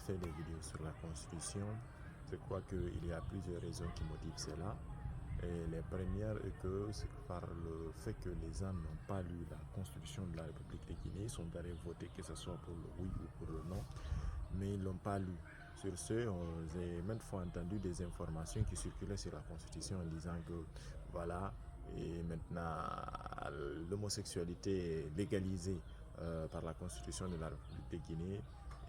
fait des vidéos sur la Constitution. Je crois qu'il y a plusieurs raisons qui motivent cela. Et les premières est que c'est par le fait que les gens n'ont pas lu la Constitution de la République de Guinée, ils sont allés voter que ce soit pour le oui ou pour le non, mais ils ne l'ont pas lu. Sur ce, j'ai maintes fois entendu des informations qui circulaient sur la Constitution en disant que voilà, et maintenant l'homosexualité est légalisée par la Constitution de la République de Guinée,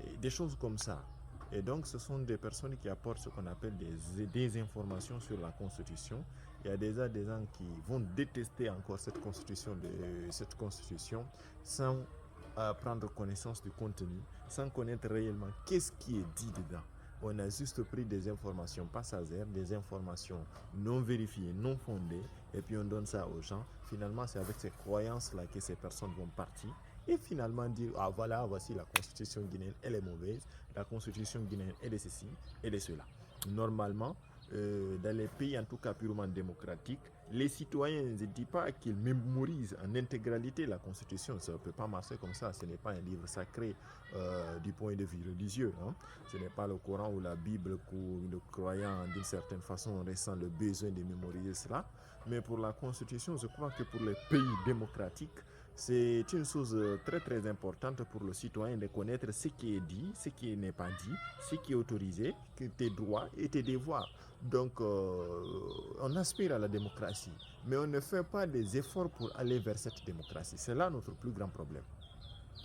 et des choses comme ça. Et donc, ce sont des personnes qui apportent ce qu'on appelle des informations sur la Constitution. Il y a déjà des gens qui vont détester encore cette constitution sans prendre connaissance du contenu, sans connaître réellement qu'est-ce qui est dit dedans. On a juste pris des informations passagères, des informations non vérifiées, non fondées, et puis on donne ça aux gens. Finalement, c'est avec ces croyances-là que ces personnes vont partir et finalement dire, ah voilà, voici la constitution guinéenne, elle est mauvaise, la constitution guinéenne est de ceci et de cela. Normalement, dans les pays en tout cas purement démocratiques, les citoyens, je ne dis pas qu'ils mémorisent en intégralité la constitution, ça ne peut pas marcher comme ça, ce n'est pas un livre sacré du point de vue religieux, hein. Ce n'est pas le Coran ou la Bible où le croyant d'une certaine façon ressent le besoin de mémoriser cela, mais pour la constitution, je crois que pour les pays démocratiques, c'est une chose très très importante pour le citoyen de connaître ce qui est dit, ce qui n'est pas dit, ce qui est autorisé, tes droits et tes devoirs. Donc, on aspire à la démocratie, mais on ne fait pas des efforts pour aller vers cette démocratie. C'est là notre plus grand problème.